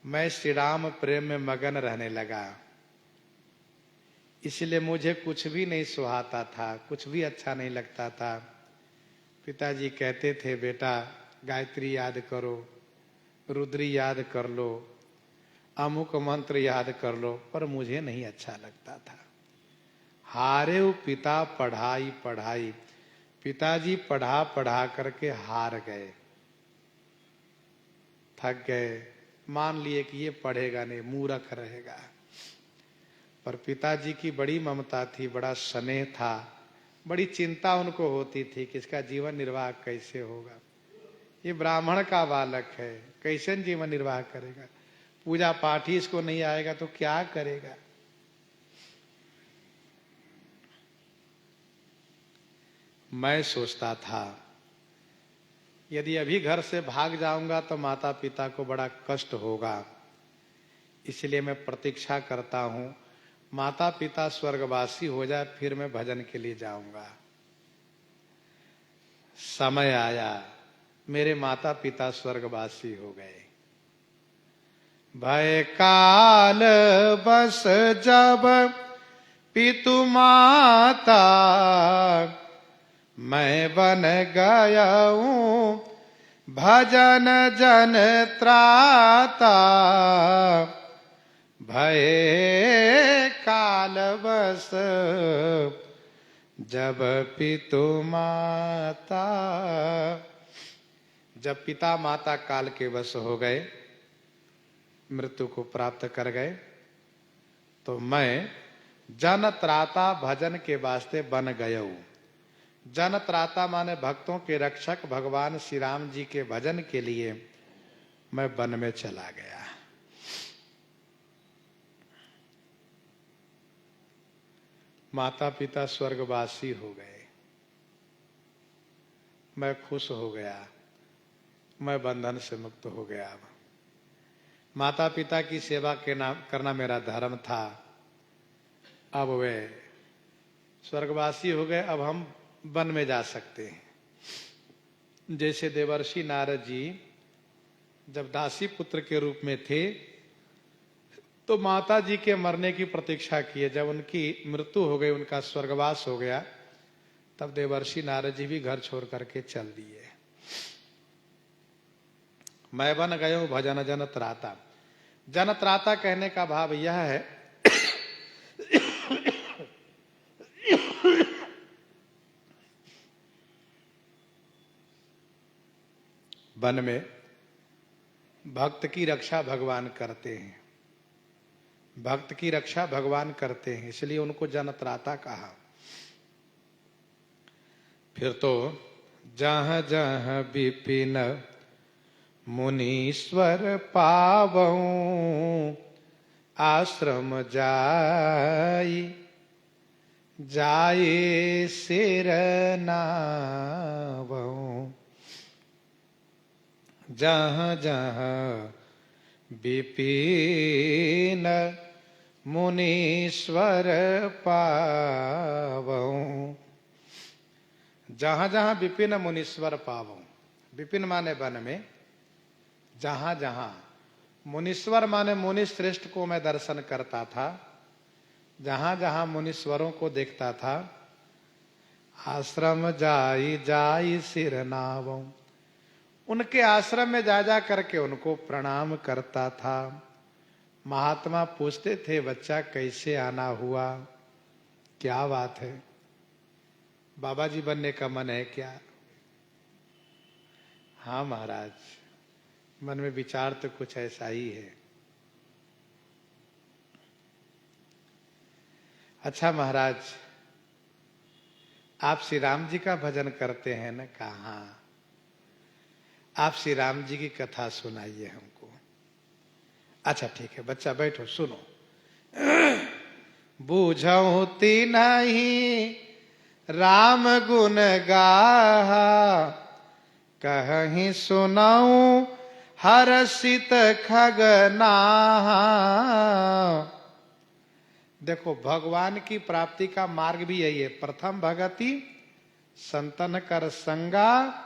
मैं श्री राम प्रेम में मगन रहने लगा, इसलिए मुझे कुछ भी नहीं सुहाता था, कुछ भी अच्छा नहीं लगता था। पिताजी कहते थे बेटा गायत्री याद करो, रुद्री याद कर लो, अमुक मंत्र याद कर लो, पर मुझे नहीं अच्छा लगता था। हारे वो पिता पढ़ाई पढ़ाई, पिताजी पढ़ा पढ़ा करके हार गए, थक गए, मान लिए कि ये पढ़ेगा नहीं, मूर्ख रहेगा। पर पिताजी की बड़ी ममता थी, बड़ा स्नेह था, बड़ी चिंता उनको होती थी कि इसका जीवन निर्वाह कैसे होगा। ये ब्राह्मण का बालक है, कैसे जीवन निर्वाह करेगा? पूजा पाठ ही इसको नहीं आएगा तो क्या करेगा? मैं सोचता था यदि अभी घर से भाग जाऊंगा तो माता पिता को बड़ा कष्ट होगा, इसलिए मैं प्रतीक्षा करता हूं माता पिता स्वर्गवासी हो जाए, फिर मैं भजन के लिए जाऊंगा। समय आया, मेरे माता पिता स्वर्गवासी हो गए। भय काल बस जब पितु माता, मैं बन गया हूं भजन जन त्राता। भय काल बस जब पितु माता, जब पिता माता काल के वश हो गए, मृत्यु को प्राप्त कर गए, तो मैं जन त्राता भजन के वास्ते बन गया हूं। जन त्राता माने भक्तों के रक्षक भगवान श्री राम जी के भजन के लिए मैं वन में चला गया। माता पिता स्वर्गवासी हो गए, मैं खुश हो गया, मैं बंधन से मुक्त हो गया। माता पिता की सेवा करना मेरा धर्म था। अब वे स्वर्गवासी हो गए, अब हम वन में जा सकते हैं। जैसे देवर्षि नारद जी जब दासी पुत्र के रूप में थे तो माता जी के मरने की प्रतीक्षा किए। जब उनकी मृत्यु हो गई, उनका स्वर्गवास हो गया, तब देवर्षि नारद जी भी घर छोड़ करके चल दिए। मैं बन गयो भजन जन त्राता। जन त्राता कहने का भाव यह है वन में भक्त की रक्षा भगवान करते हैं, भक्त की रक्षा भगवान करते हैं, इसलिए उनको जनत्राता कहा। फिर तो जहाँ जहाँ विपिन मुनीश्वर पावऊं आश्रम जाई जाए सिर नावऊं। जहाँ जहाँ विपिन मुनीश्वर पावऊं, जहाँ जहाँ विपिन मुनीश्वर पावऊं। विपिन माने वन में, जहाँ जहाँ मुनीश्वर माने मुनि श्रेष्ठ को मैं दर्शन करता था, जहाँ जहाँ मुनीश्वरों को देखता था। आश्रम जाई जाई सिर नावऊं, उनके आश्रम में जा जा करके उनको प्रणाम करता था। महात्मा पूछते थे, बच्चा कैसे आना हुआ, क्या बात है, बाबा जी बनने का मन है क्या? हाँ महाराज, मन में विचार तो कुछ ऐसा ही है। अच्छा महाराज, आप श्री राम जी का भजन करते हैं ना? कहाँ, आप श्री राम जी की कथा सुनाइए हमको। अच्छा ठीक है बच्चा, बैठो सुनो। बूझऊ तिन्हि राम गुण गाहा, कहीं सुनाऊं हर्षित खगनाहा। देखो, भगवान की प्राप्ति का मार्ग भी यही है। प्रथम भगति संतन कर संगा,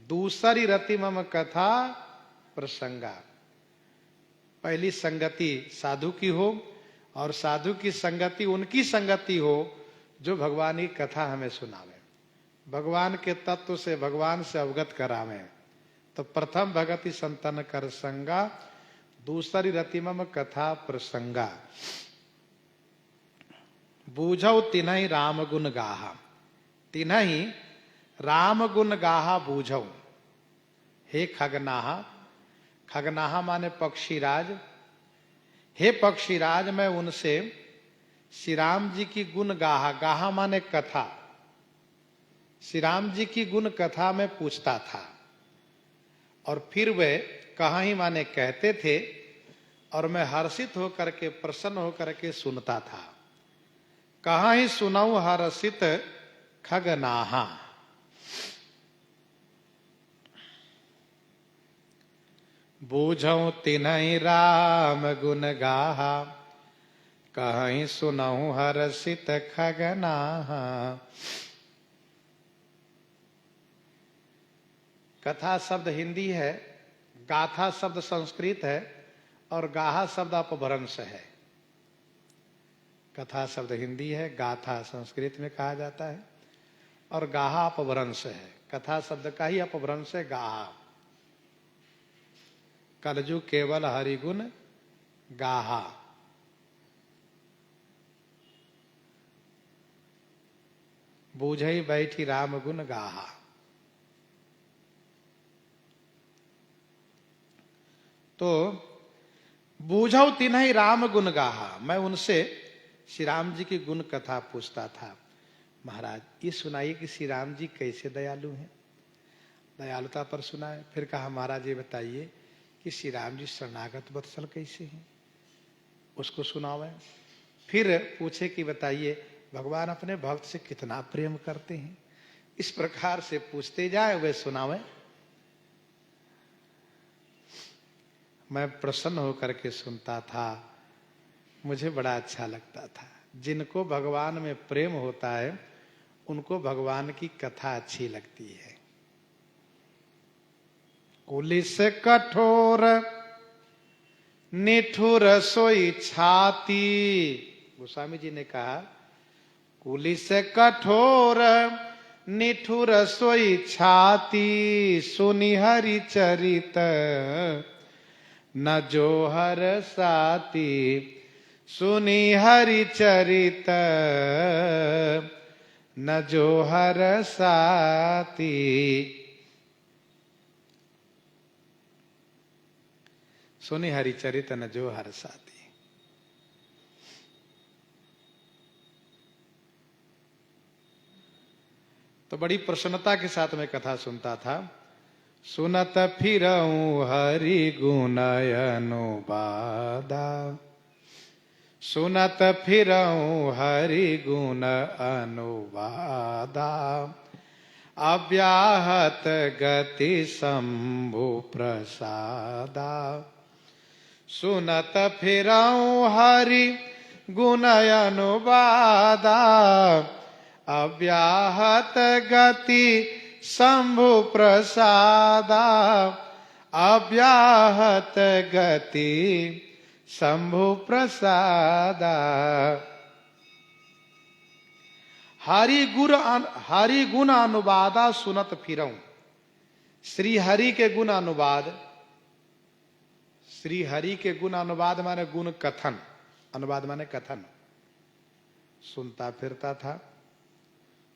दूसरी रति मम कथा प्रसंगा। पहली संगति साधु की हो, और साधु की संगति उनकी संगति हो जो भगवान की कथा हमें सुनावे, भगवान के तत्व से, भगवान से अवगत करावे। तो प्रथम भगति संतन कर संगा, दूसरी रति मम कथा प्रसंगा। बूझौ तिन्हि राम गुण गाहा, तिन्हि राम गुण गाहा बूझौ। हे खगनाहा, खगनाहा माने पक्षीराज, हे पक्षीराज मैं उनसे श्री राम जी की गुण गाहा, गाहा माने कथा, श्री राम जी की गुण कथा में पूछता था। और फिर वे कहाँ ही माने कहते थे, और मैं हर्षित होकर के, प्रसन्न होकर के सुनता था। कहाँ ही सुनाऊं हर्षित खगनाहा। बूझऊं तिन्हि राम गुण गाहा, कहीं सुनाऊं हर्षित खगनाहा। कथा शब्द हिंदी है, गाथा शब्द संस्कृत है, और गाहा शब्द अपभ्रंश है। कथा शब्द हिंदी है, गाथा संस्कृत में कहा जाता है, और गाहा अपभ्रंश है। कथा शब्द का ही अपभ्रंश है गाहा। कलजु केवल हरिगुण गाहा। बूझई बैठी राम गुण गाहा। तो बूझौ तिन्हि राम गुण गाहा, मैं उनसे श्री राम जी की गुण कथा पूछता था। महाराज ये सुनाइए कि श्री राम जी कैसे दयालु हैं, दयालुता पर सुनाए। फिर कहा, महाराज ये बताइए कि श्री राम जी शरणागत वत्सल कैसे हैं, उसको सुनावे। फिर पूछे कि बताइए भगवान अपने भक्त से कितना प्रेम करते हैं। इस प्रकार से पूछते जाए, वे सुनावे। मैं प्रसन्न होकर के सुनता था, मुझे बड़ा अच्छा लगता था। जिनको भगवान में प्रेम होता है उनको भगवान की कथा अच्छी लगती है। कुलिस कठोर निठुर सोई छाती। गोस्वामी जी ने कहा कुलिस कठोर निठुर सोई छाती, सुनि हरि चरित न जो हर साती। सुनि हरि चरित न जो हर साती। सुनि हरि चरित न जो हर साती। तो बड़ी प्रसन्नता के साथ मैं कथा सुनता था। सुनत फिरऊं हरि गुण अनुवादा, सुनत फिरऊं हरि गुण अनुवादा। अव्याहत गति शंभु प्रसादा, सुनत फिरऊं हरि गुण अनुवादा। अव्याहत गति शंभु प्रसादा, अव्याहत गति शंभु प्रसादा। हरि गुण अनुवादा सुनत फिरऊं। श्री हरि के गुण अनुवाद, श्री हरि के गुण अनुवाद माने गुण कथन, अनुवाद माने कथन। सुनता फिरता था,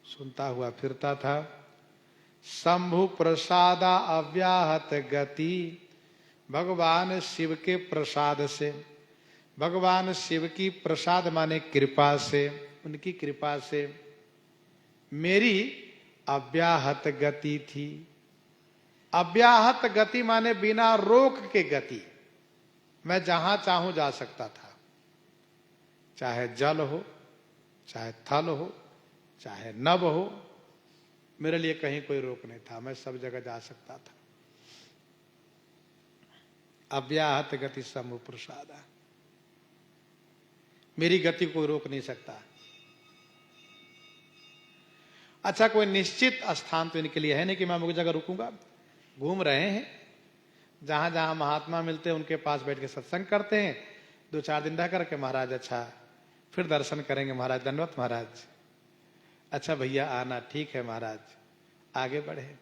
सुनता हुआ फिरता था। शंभु प्रसादा अव्याहत गति, भगवान शिव के प्रसाद से, भगवान शिव की प्रसाद माने कृपा से, उनकी कृपा से मेरी अव्याहत गति थी। अव्याहत गति माने बिना रोक के गति। मैं जहां चाहूं जा सकता था, चाहे जल हो, चाहे थल हो, चाहे नभ हो, मेरे लिए कहीं कोई रोक नहीं था। मैं सब जगह जा सकता था। अव्याहत गति शंभु प्रसादा, मेरी गति कोई रोक नहीं सकता। अच्छा, कोई निश्चित स्थान तो इनके लिए है नहीं कि मैं अमुक जगह रुकूंगा। घूम रहे हैं, जहां जहां महात्मा मिलते हैं उनके पास बैठ के सत्संग करते हैं। 2-4 दिन रह करके महाराज अच्छा फिर दर्शन करेंगे महाराज, दंडवत महाराज। अच्छा भैया आना, ठीक है महाराज, आगे बढ़े।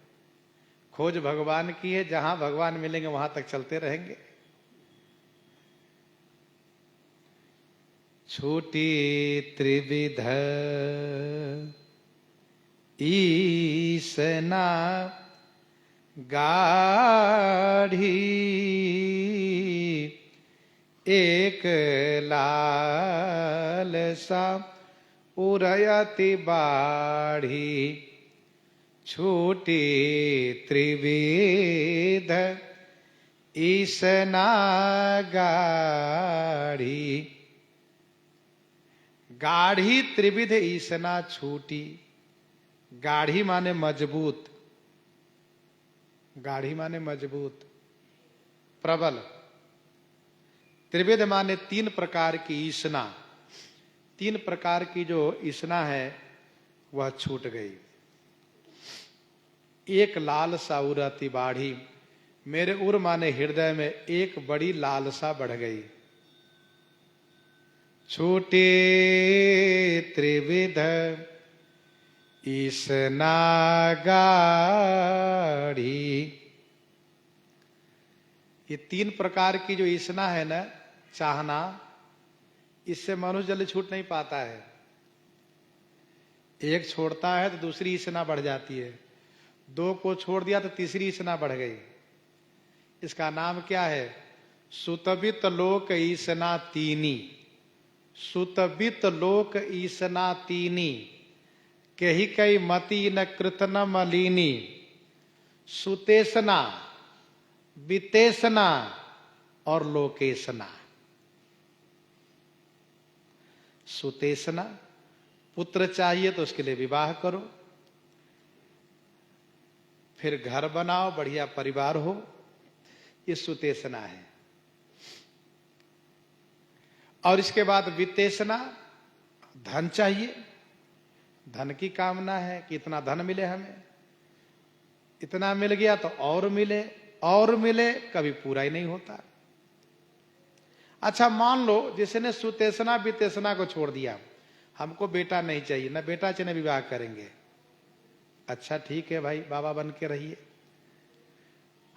खोज भगवान की है, जहां भगवान मिलेंगे वहां तक चलते रहेंगे। छूटी त्रिविध ईसना गाढ़ी, एक लालसा उरयति बाढ़ी। छूटी त्रिविध ईसना गाढ़ी। गाढ़ी त्रिविध ईसना छूटी। गाढ़ी माने मजबूत, गाढ़ी माने मजबूत, प्रबल। त्रिविध माने 3 प्रकार की ईसना। 3 प्रकार की जो ईसना है वह छूट गई। एक लालसा उरती बाढ़ी, मेरे उर माने हृदय में एक बड़ी लालसा बढ़ गई। छूटे त्रिविध ईसना गाढ़ी। ये 3 प्रकार की जो ईसना है ना, चाहना, इससे मनुष्य जल्दी छूट नहीं पाता है। एक छोड़ता है तो दूसरी ईसना बढ़ जाती है, 2 को छोड़ दिया तो तीसरी ईसना बढ़ गई। इसका नाम क्या है? सुतबित लोक ईसना तीनी। सुतबित लोक ईसना तीनी, कही कई मति न कृत न मलिनी। सुतेसना, वितेसना और लोकेसना। सुतेसना, पुत्र चाहिए तो उसके लिए विवाह करो, फिर घर बनाओ, बढ़िया परिवार हो, ये सुतेसना है। और इसके बाद वितेसना, धन चाहिए, धन की कामना है कि इतना धन मिले हमें, इतना मिल गया तो और मिले और मिले कभी पूरा ही नहीं होता। अच्छा मान लो जिसने सुतेसना वितेसना को छोड़ दिया, हमको बेटा नहीं चाहिए, ना बेटा चाहिए ना विवाह करेंगे। अच्छा ठीक है भाई, बाबा बन के रहिए।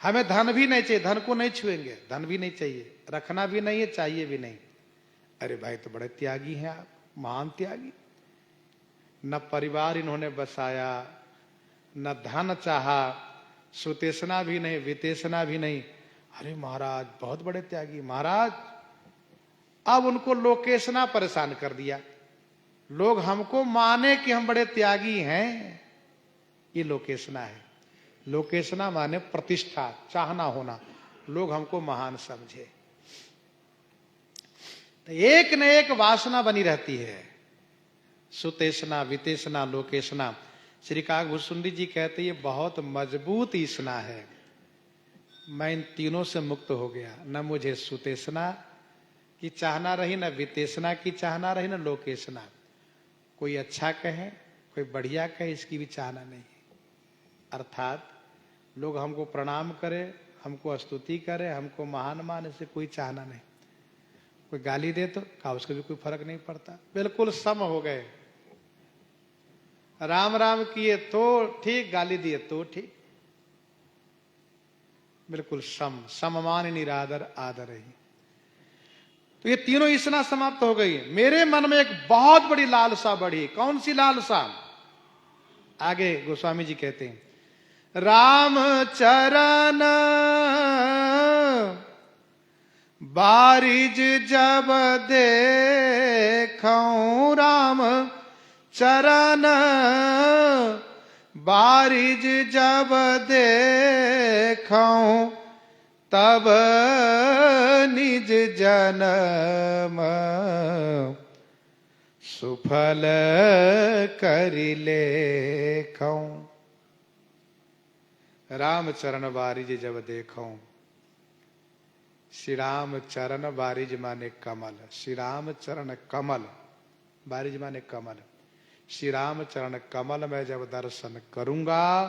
हमें धन भी नहीं चाहिए, धन को नहीं छुएंगे, धन भी नहीं चाहिए, रखना भी नहीं है, चाहिए भी नहीं। अरे भाई तो बड़े त्यागी हैं आप, महान त्यागी। न परिवार इन्होंने बसाया, न धन चाहा, सुतेसना भी नहीं, वितेसना भी नहीं। अरे महाराज बहुत बड़े त्यागी महाराज। अब उनको लोकेशना परेशान कर दिया, लोग हमको माने कि हम बड़े त्यागी हैं, ये लोकेशना है। लोकेशना माने प्रतिष्ठा, चाहना होना, लोग हमको महान समझे। तो एक न एक वासना बनी रहती है, सुतेशना वितेशना लोकेशना। श्री काकभूषुंडी जी कहते ये बहुत मजबूत ईसना है। मैं इन तीनों से मुक्त हो गया, न मुझे सुतेशना की चाहना रही, न वितेशना की चाहना रही, न लोकेशना। कोई अच्छा कहे कोई बढ़िया कहे इसकी भी चाहना नहीं। अर्थात लोग हमको प्रणाम करें, हमको स्तुति करें, हमको महान माने, से कोई चाहना नहीं। कोई गाली दे तो का उसको भी कोई फर्क नहीं पड़ता, बिल्कुल सम हो गए। राम राम किए तो ठीक, गाली दिए तो ठीक, बिल्कुल सम, सममान निरादर आदर ही। तो ये तीनों इसना समाप्त हो गई। मेरे मन में एक बहुत बड़ी लालसा बढ़ी। कौन सी लालसा? आगे गोस्वामी जी कहते हैं, राम चरण बारिज जब देखूं, राम चरण बारिज जब देखूं, तब निज जन्म सुफल करि लेखूं। राम चरण बारिज जब देखूं, श्री राम चरण बारिज माने कमल, श्री राम चरण कमल, बारिज माने कमल। श्री राम चरण कमल में जब दर्शन करूंगा,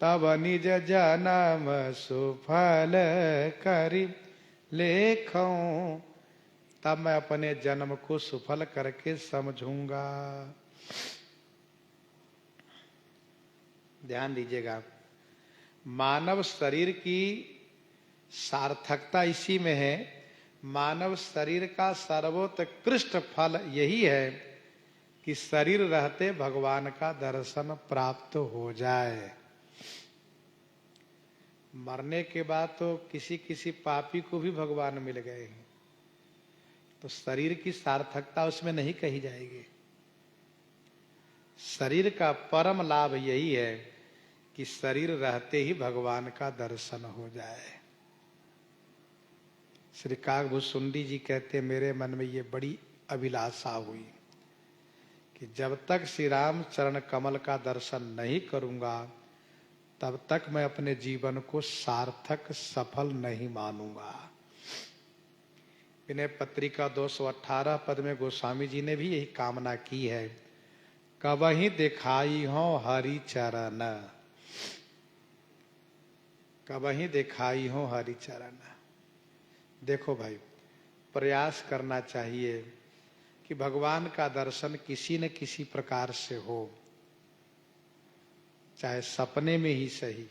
तब निज जन्म सुफल करि लेखूं, तब मैं अपने जन्म को सुफल करके समझूंगा। ध्यान दीजिएगा, मानव शरीर की सार्थकता इसी में है। मानव शरीर का सर्वोत्कृष्ट फल यही है कि शरीर रहते भगवान का दर्शन प्राप्त हो जाए। मरने के बाद तो किसी किसी पापी को भी भगवान मिल गए हैं, तो शरीर की सार्थकता उसमें नहीं कही जाएगी। शरीर का परम लाभ यही है कि शरीर रहते ही भगवान का दर्शन हो जाए। श्री काकभूषुंडी जी कहते मेरे मन में ये बड़ी अभिलाषा हुई कि जब तक श्री राम चरण कमल का दर्शन नहीं करूंगा, तब तक मैं अपने जीवन को सार्थक सफल नहीं मानूंगा। विनय पत्रिका 218 पद में गोस्वामी जी ने भी यही कामना की है, कबहि दिखाई हो हरि चरण, कबहि दिखाई हो हरि चरण। देखो भाई, प्रयास करना चाहिए कि भगवान का दर्शन किसी न किसी प्रकार से हो, चाहे सपने में ही सही,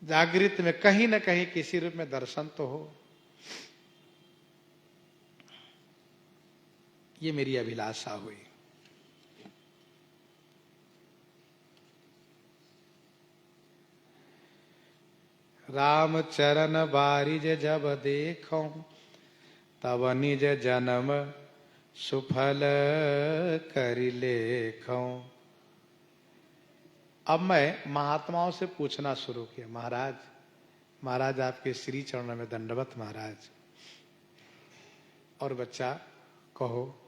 जागृत में कहीं न कहीं किसी रूप में दर्शन तो हो। ये मेरी अभिलाषा हुई। राम चरण बारिज जब देखूं, तब निज जन्म सुफल करि लेखूं। अब मैं महात्माओं से पूछना शुरू किया, महाराज महाराज आपके श्री चरणों में दंडवत महाराज, और बच्चा कहो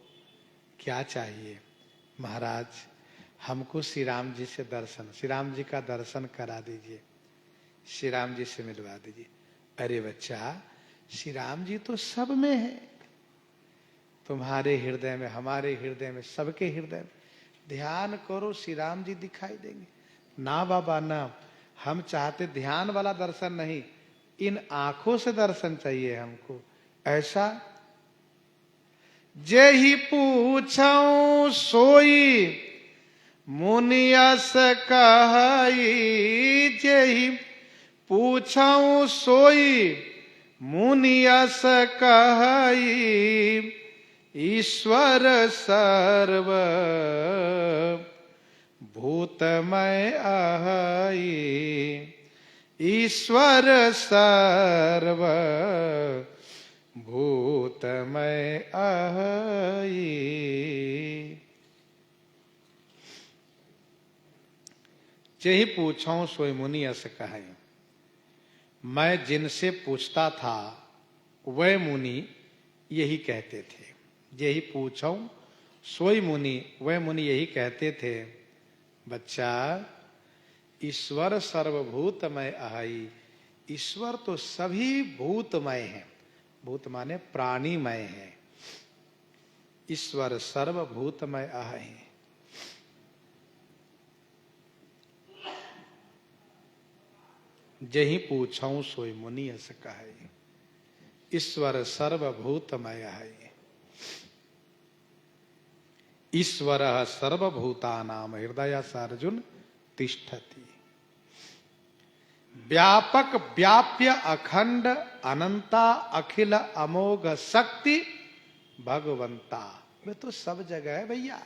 क्या चाहिए? महाराज हमको श्री राम जी से दर्शन, श्री राम जी का दर्शन करा दीजिए, श्री राम जी से मिलवा दीजिए। अरे बच्चा, श्री राम जी तो सब में है, तुम्हारे हृदय में, हमारे हृदय में, सबके हृदय में। ध्यान करो, श्री राम जी दिखाई देंगे। ना बाबा ना, हम चाहते ध्यान वाला दर्शन नहीं, इन आंखों से दर्शन चाहिए हमको। ऐसा जेहि पूछऊं सोई मुनियस कहई, जेहि पूछऊं सोई मुनियस कहई, ईश्वर सर्व भूतमय अहई, ईश्वर सर्व भूतमय अहई। जेहि पूछऊं सोई मुनि अस कहै, मैं जिनसे पूछता था वह मुनि यही कहते थे। जेहि पूछऊं सोई मुनि, वह मुनि यही कहते थे, बच्चा ईश्वर सर्वभूतमय अहई, ईश्वर तो सभी भूतमय है। भूत माने प्राणीमय है। ईश्वर सर्वभूतमय अहई। जेहि पूछऊं सोई मुनि अस कहै, ईश्वर सर्वभूतमय है। ईश्वर सर्वभूतानां हृदय अर्जुन तिष्ठति। व्यापक व्याप्य अखंड अनंता अखिल अमोघ शक्ति भगवंता, वे तो सब जगह है भैया।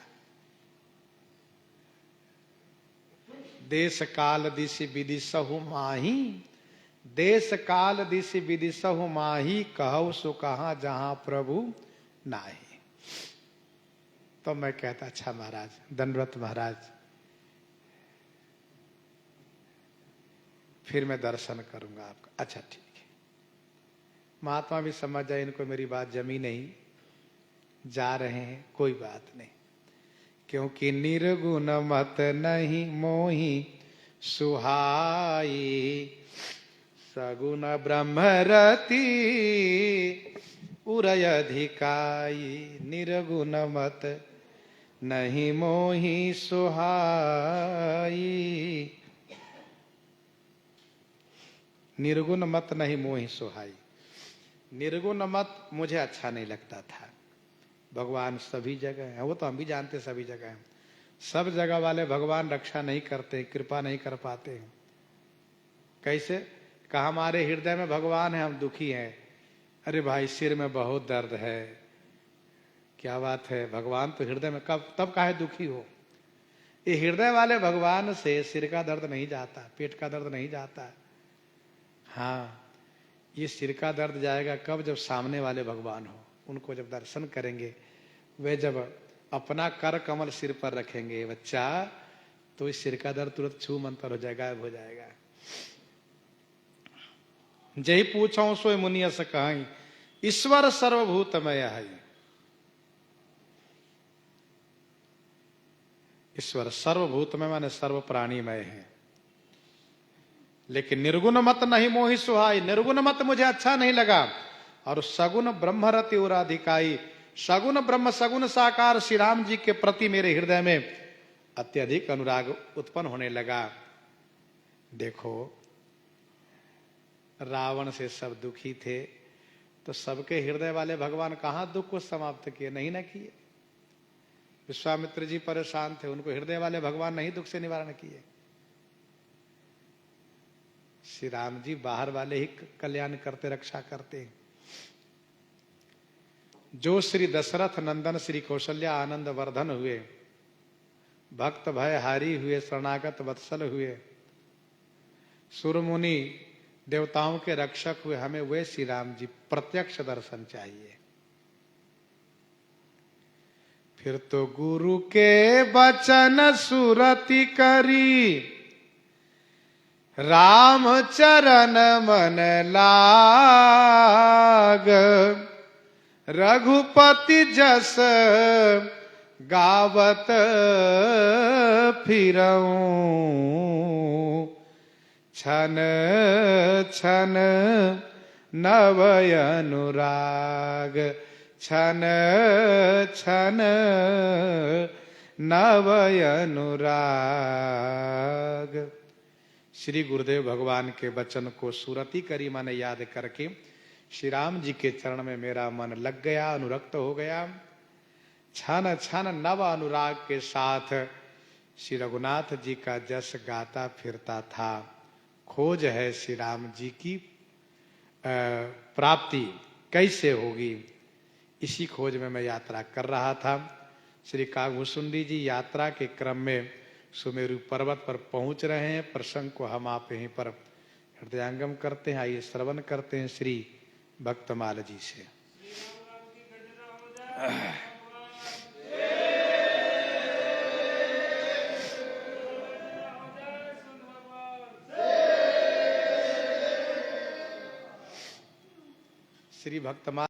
देश काल दिशि विदिशहु माही, देश काल दिशि विदिशहु माही, कहु सो कहा जहां प्रभु नाही। तो मैं कहता अच्छा महाराज, दंडवत महाराज, फिर मैं दर्शन करूंगा आपका। अच्छा ठीक है। महात्मा भी समझ जाए इनको मेरी बात जमी नहीं, जा रहे हैं, कोई बात नहीं, क्योंकि निर्गुण मत नहीं मोहि सुहाई, सगुण ब्रह्मरति उरय अधिकाई। निर्गुण मत नहीं मोहि सुहाई, निर्गुण मत नहीं मोहि सुहाई। निर्गुण मत मुझे अच्छा नहीं लगता था। भगवान सभी जगह है, वो तो हम भी जानते सभी जगह है। सब जगह वाले भगवान रक्षा नहीं करते, कृपा नहीं कर पाते। कैसे? कहा हमारे हृदय में भगवान है, हम दुखी हैं। अरे भाई सिर में बहुत दर्द है, क्या बात है, भगवान तो हृदय में, कब तब काहे दुखी हो। ये हृदय वाले भगवान से सिर का दर्द नहीं जाता, पेट का दर्द नहीं जाता। हाँ, ये सिर का दर्द जाएगा कब? जब सामने वाले भगवान हो, उनको जब दर्शन करेंगे, वे जब अपना कर कमल सिर पर रखेंगे बच्चा, तो इस सिर का दर्द तुरंत छू मंतर हो जाएगा, गायब हो जाएगा। जय पूछो सोई मुनि अस कहई, ईश्वर सर्वभूतमय है। ईश्वर सर्वभूतमय माने सर्व प्राणीमय है। लेकिन निर्गुण मत नहीं मोहि सुहाई, निर्गुण मत मुझे अच्छा नहीं लगा। और सगुण ब्रह्मरति उराधिकाई, सगुण ब्रह्म सगुण साकार श्री राम जी के प्रति मेरे हृदय में अत्यधिक अनुराग उत्पन्न होने लगा। देखो रावण से सब दुखी थे, तो सबके हृदय वाले भगवान कहां दुख को समाप्त किए? नहीं ना किए। विश्वामित्र जी परेशान थे, उनको हृदय वाले भगवान नहीं दुख से निवारण किए। श्री राम जी बाहर वाले ही कल्याण करते, रक्षा करते। जो श्री दशरथ नंदन श्री कौशल्या आनंद वर्धन हुए, भक्त भय हारी हुए, शरणागत वत्सल हुए, सुरमुनि देवताओं के रक्षक हुए, हमें वे श्री राम जी प्रत्यक्ष दर्शन चाहिए। फिर तो गुरु के वचन सुरति करी, राम चरण मन लाग, रघुपति जस गावत फिरऊं, छन छन नवय अनुराग, छन छन नवय अनुराग। श्री गुरुदेव भगवान के वचन को सुरति करी माने याद करके श्री राम जी के चरण में मेरा मन लग गया, अनुरक्त हो गया। छन छन नव अनुराग के साथ श्री रघुनाथ जी का जस गाता फिरता था। खोज है श्री राम जी की प्राप्ति कैसे होगी, इसी खोज में मैं यात्रा कर रहा था। श्री कागभूषुंडी जी यात्रा के क्रम में सुमेरु पर्वत पर पहुंच रहे हैं। प्रसंग को हम आप यहीं पर हृदयांगम करते हैं। आइए श्रवण करते हैं श्री भक्तमाल जी से। श्री भक्तमाल